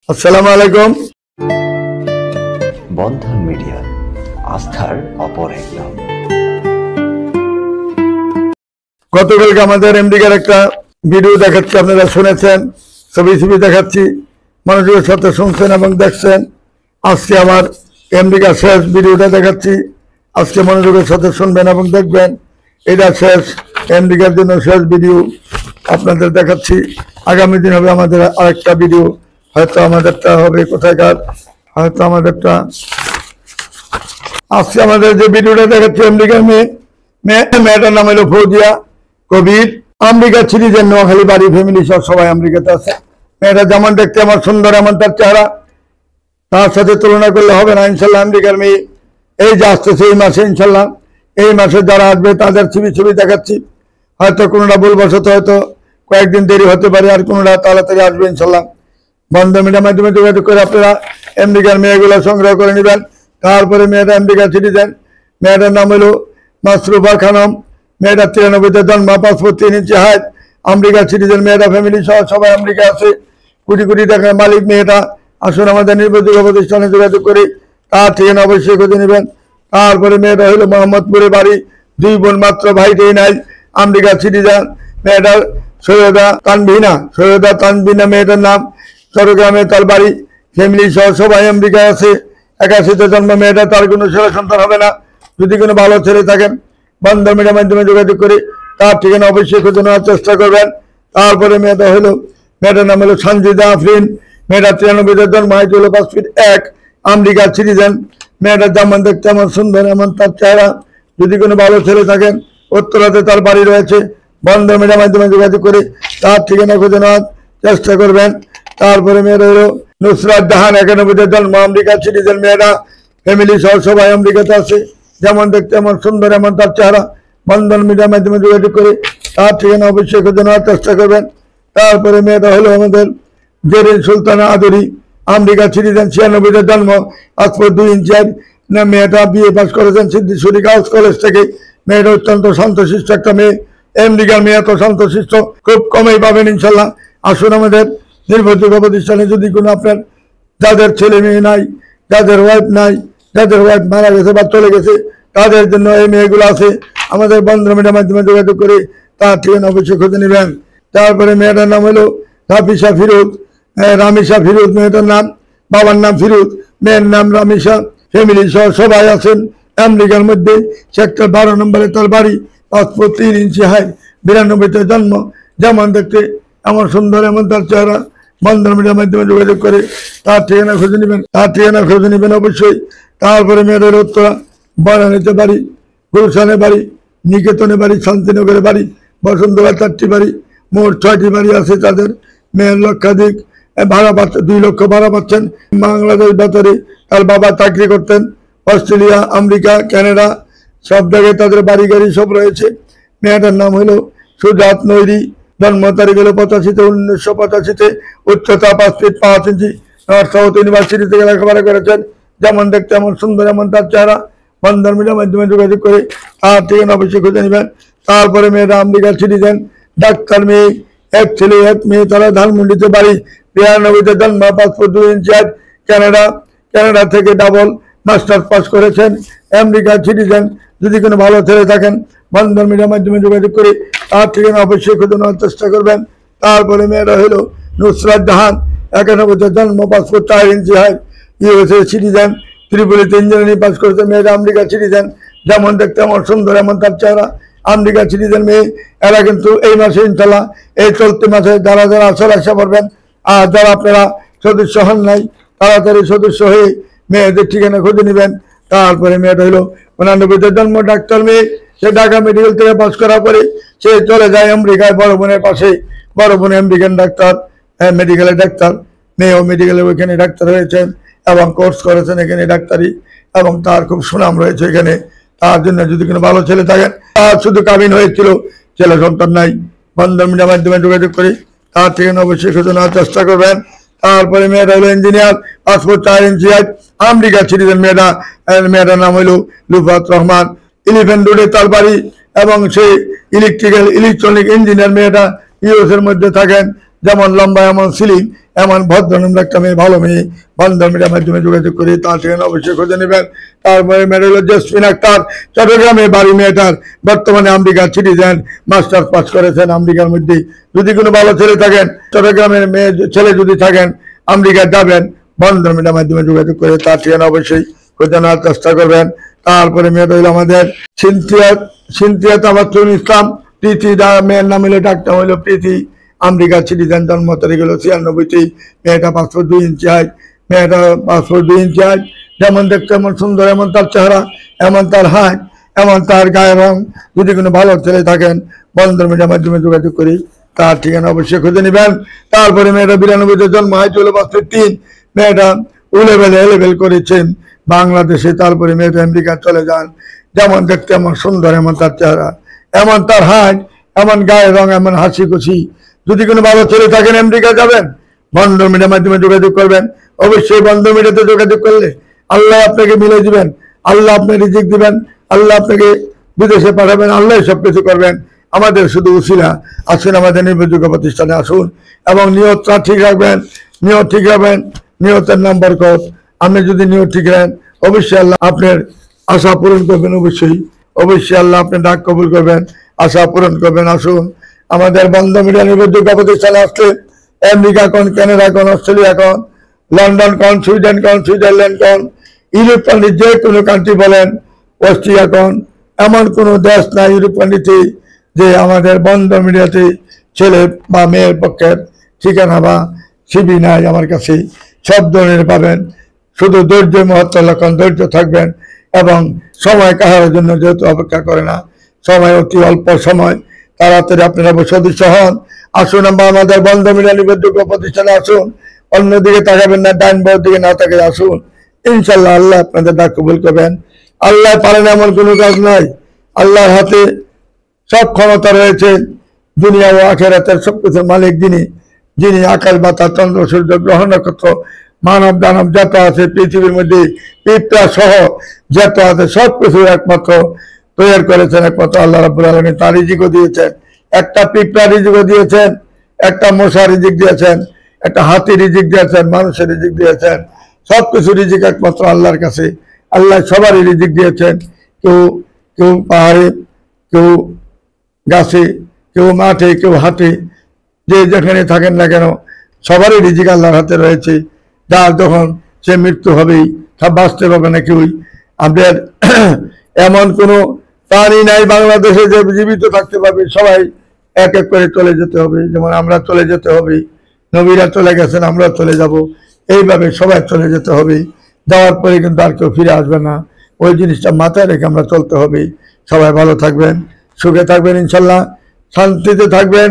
আসসালামু আলাইকুম। বন্ধন মিডিয়া, আস্থার অপর এক নাম। গতকালকে আমাদের এমডিকের একটা ভিডিও দেখাচ্ছি, আপনারা শুনেছেন, ছবি দেখাচ্ছি, মনোযোগের সাথে শুনছেন এবং দেখছেন। আজকে আমার এমডিকের শেষ ভিডিওটা দেখাচ্ছি, আজকে মনোযোগের সাথে শুনবেন এবং দেখবেন। এটা শেষ এমডিকের জন্য শেষ ভিডিও আপনাদের দেখাচ্ছি। আগামী দিন হবে আমাদের আরেকটা ভিডিও, হয়তো আমাদেরটা হবে কোথাকার, হয়তো আমাদেরটা। আজকে আমাদের যে ভিডিওটা দেখাচ্ছি আমেরিকার মেয়েটার নাম হলো ফৌজিয়া কবির। আমেরিকা সিরিজের নোয়াখালী বাড়ি, ফ্যামিলি সহ সবাই আমেরিকাতে আছে। মেয়েটা যেমন দেখতে আমার সুন্দর, এমন তার চেহারা, তার সাথে তুলনা করলে হবে না। ইনশাল্লাহ আমেরিকার মেয়ে এই যে আসতেছে এই মাসে, ইনশাল্লাহ এই মাসে যারা আসবে তাদের ছবি দেখাচ্ছি। হয়তো কোনোটা ভুলবশত হয়তো কয়েকদিন দেরি হতে পারে, আর কোনোটা তাড়াতাড়ি আসবে ইনশাল্লাহ। বন্ধন মিডিয়ার মাধ্যমে যোগাযোগ করে আপনারা আমেরিকার মেয়েগুলো সংগ্রহ করে নেবেন। তারপরে মেয়েটা আমেরিকা সিটিজেন, মেয়েটার নাম হলো মাসরুফা খানম। মেয়েটা 93-তে জন্ম, পাসপোর্ট 3 ইঞ্চি হাইট, আমেরিকা সিটিজেন। মেয়েটা ফ্যামিলি সহ সবাই আমেরিকা আছে, কোটি টাকার মালিক মেয়েটা। আসুন আমাদের নির্ভরযোগ্য প্রতিষ্ঠানে যোগাযোগ করে তার ঠিকানা অবশ্যই খুঁজে নেবেন। তারপরে মেয়েটা হলো মোহাম্মদপুরে বাড়ি, 2 বোন মাত্র, ভাইটাই নাই, আমেরিকা সিটিজেন। মেয়েটার সৈয়দা তানবিনা মেয়েটার নাম, চট্টগ্রামে তার বাড়ি, ফ্যামিলি সহ সবাই আমেরিকায় আছে। 81-তে জন্ম মেয়েটা, তার কোনো ছেলে সন্তান হবে না। যদি কোনো ভালো ছেলে থাকেন বন্ধন মিডিয়ার মাধ্যমে যোগাযোগ করে তার ঠিকানা অবশ্যই খুঁজে নেওয়ার চেষ্টা করবেন। তারপরে মেয়েটার নাম হলো সঞ্জিদা আফরিন। মেয়েটা 93-তে জন্ম, হাইট হলো 5 ফিট 1, আমেরিকার সিটিজেন। মেয়েটা যেমন দেখতে এমন সুন্দর, এমন তার চেহারা। যদি কোনো ভালো ছেলে থাকেন উত্তরাতে তার বাড়ি রয়েছে। বন্ধন মিডিয়ার মাধ্যমে যোগাযোগ করে তার ঠিকানা খুঁজে নেওয়ার চেষ্টা করবেন। তারপরে মেয়েটা হলো নুসরাত জাহান, 91-তে জন্ম, আমেরিকার সিটিজেন। মেয়েরা ফ্যামিলি সহ সবাই আমেরিকাতে আছে, যেমন দেখতে এমন সুন্দর, এমন তার চেহারা। বন্ধন মিডিয়ার মাধ্যমে যোগাযোগ করে তার ঠিকানা অবশ্যই খুঁজে নেওয়ার চেষ্টা করবেন। তারপরে মেয়েটা হলো আমাদের জেরিন সুলতানা আদরি, আমেরিকার সিটিজেন, 96-তে জন্ম, পাসপোর্ট 2 ইঞ্চি হাইট। মেয়েটা বিএ পাস করেছেন সিদ্দিকুর গার্লস কলেজ থেকে। মেয়েটা অত্যন্ত শান্তশিষ্ট একটা মেয়ে, আমেরিকার মেয়ে, এত শান্তশিষ্ট খুব কমই পাবেন ইনশাল্লাহ। আসুন আমাদের নির্ভরযোগ্য প্রতিষ্ঠানে, যদি কোনো আপনার যাদের ছেলে মেয়ে নাই, যাদের ওয়াইফ নাই, যাদের ওয়াইফ মারা গেছে বা চলে গেছে, তাদের জন্য এই মেয়েগুলো আছে। আমাদের বন্ধন মিডিয়ার মাধ্যমে যোগাযোগ করে তার ঠিকানা অবশ্যই খুঁজে নেবেন। তারপরে মেয়েটার নাম হলো রামিশা ফিরোজ। মেয়েটার নাম, বাবার নাম ফিরোজ, মেয়ের নাম রামিশা। ফ্যামিলি সহ সবাই আছেন আমেরিকার মধ্যে, সেক্টর 12 নম্বরে তার বাড়ি, পাসপোর্ট 3 ইঞ্চি হাইট, 92-তে জন্ম। যেমন দেখতে এমন সুন্দর, এমন তার চেহারা। বন্ধন মিডিয়ার মাধ্যমে যোগাযোগ করে তার ঠিকানা খুঁজে নেবেন অবশ্যই। তারপরে মেয়েদের উত্তরা, বনানীতে বাড়ি, গুলশানে বাড়ি, নিকেতনে বাড়ি, শান্তিনগরে বাড়ি, বসন্তবাড়ি 4টি বাড়ি, মোট 6টি বাড়ি আছে তাদের। মেয়ের লক্ষাধিক ভাড়া পাচ্ছেন, 2 লক্ষ ভাড়া পাচ্ছেন। বাংলাদেশ বেতারে তার বাবা চাকরি করতেন, অস্ট্রেলিয়া, আমেরিকা, কানাডা সব জায়গায় তাদের বাড়ি গাড়ি সব রয়েছে। মেয়েটার নাম হলো সুজাত নৈরি, জন্ম তারিখ হলো 1985-তে, উচ্চতা 5 ফিট 5 ইঞ্চি, নর্থ সাউথ ইউনিভার্সিটি থেকে লেখাপড়া করেছেন। যেমন দেখতে এমন সুন্দর, এমন তার চেহারা। বন্ধন মিডিয়ার মাধ্যমে যোগাযোগ করে তার ঠিকানা অবশ্যই খুঁজে নেবেন। তারপরে মেয়েরা আমেরিকার সিটিজেন, ডাক্তার মেয়ে, 1 ছেলে 1 মেয়ে, তারা ধানমন্ডিতে বাড়ি, 92-তে জন্ম, পাসপোর্ট 2 ইঞ্চি হাইট, কানাডা থেকে ডাবল মাস্টার্স পাস করেছেন, আমেরিকার সিটিজেন। যদি কোনো ভালো ছেলে থাকেন বন্ধন মিডিয়ার মাধ্যমে যোগাযোগ করে তার ঠিকানা অবশ্যই খুঁজে নেওয়ার চেষ্টা করবেন। তারপরে মেয়েরা হলো নুসরাত জাহান, 91-তে জন্ম, passport 4 inch height, USA citizen, ত্রিপুলিতে ইঞ্জিনিয়ারিং পাস করেছে। মেয়েরা আমেরিকার সিটিজেন, যেমন দেখতে এমন সুন্দর, এমন তার চেহারা। আমেরিকার সিটিজেন মেয়ে। এরা কিন্তু এই মাসে ইনশাল্লাহ, এই চলতি মাসে যারা আসলে আসা পড়বেন, আর যারা আপনারা সদস্য হন নাই, তাড়াতাড়ি সদস্য হয়ে মেয়েদের ঠিকানা খুঁজে নেবেন। তারপরে মেয়েটা হলো 89-তে জন্ম, ডাক্তার মেয়ে। সে ঢাকা মেডিকেল থেকে পাস করার পরে সে চলে যায় আমেরিকায়, বড় বোনের পাশে। বড় বোন আমেরিকান ডাক্তার, মেডিকেলের ডাক্তার। মেয়েও মেডিকেলে ওইখানে ডাক্তার হয়েছেন এবং কোর্স করেছেন এখানে ডাক্তারি, এবং তার খুব সুনাম রয়েছে এখানে। তার জন্য যদি কোনো ভালো ছেলে থাকেন, তার শুধু কাবিন হয়েছিল, ছেলে সন্তান নাই, বন্ধন মিডিয়ার মাধ্যমে যোগাযোগ করে তার ঠিকানা অবশ্যই খুঁজে নেওয়ার চেষ্টা করবেন। তারপরে মেয়েটা হলো ইঞ্জিনিয়ার, পাসপোর্ট 4 ইঞ্চি হাইট, আমেরিকার সিটিজেন। মেয়েটার নাম হলো লুফাত রহমান, এলিফ্যান্ট রোডে তার বাড়ি, এবং সেই ইলেকট্রিক ইঞ্জিনিয়ার। মেয়েটা ইউএস এর মধ্যে থাকেন, যেমন লম্বা এমন সিলিং এমন ভদ্রনম্র একটা মেয়ে, ভালো মেয়ে, বন্ধন মিডিয়ার মাধ্যমে যোগাযোগ করে তার ঠিকানা অবশ্যই খুঁজে নেবেন। তারপরে মেয়েটা হলো জেসমিন আক্তার, চট্টগ্রামে বাড়ি। মেয়েটার বর্তমানে আমেরিকার সিটিজেন, মাস্টার্স পাস করেছেন আমেরিকার মধ্যে। যদি কোনো ভালো ছেলে থাকেন, চট্টগ্রামের মেয়ে ছেলে যদি থাকেন, আমেরিকা যাবেন, বন্ধন মিডিয়ার মাধ্যমে যোগাযোগ করে তার ঠিকানা অবশ্যই খুঁজে নেওয়ার চেষ্টা করবেন। তারপরে মেয়েটা হইলো আমাদের সিনথিয়া তাবাসসুম ইসলাম, প্রীতি। মেয়ের নাম হলো, ডাকটা হইলো প্রীতি, আমেরিকার সিটিজেন, জন্ম তারিখ হলো 96। মেয়েটা 5 ফুট 2 ইঞ্চি হাইট। মেয়েটা 5 ফুট 2 ইঞ্চি হাইট। যেমন দেখতে এমন সুন্দর, এমন তার চেহারা, এমন তার হাইট, এমন তার গায়ের রং। যদি কোনো ভালো ছেলে থাকেন, বন্ধন মিডিয়ার মাধ্যমে যোগাযোগ করি তার ঠিকানা অবশ্যই খুঁজে নেবেন। তারপরে মেয়েটা 92-তে জন্ম, হাইট হলো 5 ফুট 3। মেয়েটা এলেভেল করেছেন বাংলাদেশে। তারপরে মেয়েটা আমেরিকা চলে যান। যেমন দেখতে এমন সুন্দর, এমন তার চেহারা, এমন তার হাইট, এমন গায়ের রং, এমন হাসি খুশি। যদি কোনো ভালো ছেলে থাকেন, আমেরিকা যাবেন, বন্ধন মিডিয়ার মাধ্যমে যোগাযোগ করবেন। অবশ্যই বন্ধন মিডিয়াতে যোগাযোগ করলে আল্লাহ আপনাকে মিলে দিবেন, আল্লাহ আপনাকে রিজিক দিবেন, আল্লাহ আপনাকে বিদেশে পাঠাবেন, আল্লাহ সবকিছু করবেন। আমাদের শুধু উসিলা। আসুন আমাদের নির্ভরযোগ্য প্রতিষ্ঠানে আসুন এবং নিয়তটা ঠিক রাখবেন। নিয়ত ঠিক রাখবেন, নিয়তের নাম বরকত। আপনি যদি নিয়ত ঠিক রাখেন, অবশ্যই আল্লাহ আপনার আশা পূরণ করবেন। অবশ্যই আল্লাহ আপনার ডাক কবুল করবেন, আশা পূরণ করবেন। আসুন আমাদের বন্ধন মিডিয়া নির্ভরযোগ্য প্রতিষ্ঠানে আসলে আমেরিকা কোন, কানাডা কোন, অস্ট্রেলিয়া কোন, লন্ডন কোন, সুইডেন কোন, সুইজারল্যান্ড কোন, ইউরোপ কান্ট্রি যে কোনো কান্ট্রি বলেন, অস্ট্রিয়া কোন, এমন কোনো দেশ না ইউরোপ কান্ট্রিতে যে আমাদের বন্ধন মিডিয়াতে ছেলে বা মেয়ের পক্ষের ঠিকানা বা সিবি নাই আমার কাছে। সব ধরনের পাবেন। শুধু ধৈর্য মহত্ব লক্ষণ, ধৈর্য থাকবেন এবং সময় কাহার জন্য যেহেতু অপেক্ষা করে না, সময় অতি অল্প সময়, তাড়াতাড়ি আপনারা সদস্য হন। আসুন আমরা আমাদের বন্ধন মিডিয়া নির্ভরযোগ্য প্রতিষ্ঠানে আসুন। অন্যদিকে তাকাবেন না, ডাইন বামের দিকে না তাকিয়ে আসুন। ইনশাল্লাহ আল্লাহ আপনাদের ডাক কবুল করবেন। আল্লাহ পারেন এমন কোনো কাজ নাই। আল্লাহর হাতে সব ক্ষমতা রয়েছে। দুনিয়া ও আখিরাতের সবকিছুর মালিক যিনি আকাশ বাতাস চন্দ্র সূর্য গ্রহ নক্ষত্র মানব দানব যত আছে পৃথিবীর মধ্যে, পিঁপড়া সহ যত আছে সবকিছু একমাত্র তৈরি করেছেন একমাত্র আল্লাহ রাব্বুল আলামিন। তার রিজিকও দিয়েছেন। একটা পিঁপড়া রিজিকও দিয়েছেন, একটা মশা রিজিক দিয়েছেন, একটা হাতি রিজিক দিয়েছেন, মানুষের রিজিক দিয়েছেন। সবকিছু রিজিক একমাত্র আল্লাহর কাছে। আল্লাহ সবারই রিজিক দিয়েছেন। কেউ পাহাড়ে, কেউ গাছে, কেউ মাঠে, কেউ হাটে, যে যেখানে থাকেন না কেন সবারই রিজিক আল্লাহর হাতে রয়েছে। যার যখন সে মৃত্যু হবেই, তা বাঁচতে পারবে না কেউই। আমাদের এমন কোনো প্রাণী নাই বাংলাদেশে যে জীবিত থাকতে পারবে। সবাই এক এক করে চলে যেতে হবে। যেমন আমরা চলে যেতে হবে, নবীরা চলে গেছেন, আমরা চলে যাব। এইভাবে সবাই চলে যেতে হবে। যাওয়ার পরে কিন্তু আর কেউ ফিরে আসবে না। ওই জিনিসটা মাথায় রেখে আমরা চলতে হবে। সবাই ভালো থাকবেন, সুখে থাকবেন, ইনশাল্লাহ শান্তিতে থাকবেন।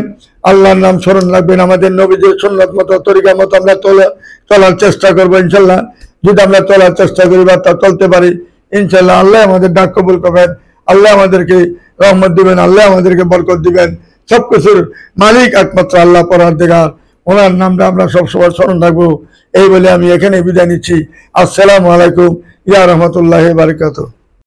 আল্লাহর নাম স্মরণ রাখবেন। আমাদের নবীদের সুন্নাত মতো, তরিকা মতো আমরা চলার চেষ্টা করবো ইনশাল্লাহ। যদি আমরা চলার চেষ্টা করি বা তা চলতে পারি, ইনশাল্লাহ আল্লাহ আমাদের ডাক কবুল করবেন, আল্লাহ আমাদেরকে রহমত দিবেন, আল্লাহ আমাদেরকে বরকত দিবেন। সবকিছুর মালিক একমাত্র আল্লাহ পরওয়ারদিগার। ওনার নামটা আমরা সবসময় স্মরণ রাখবো। এই বলে আমি এখানে বিদায় নিচ্ছি। আসসালামু আলাইকুম ইয়া রাহমাতুল্লাহি ওয়া বারাকাতুহু।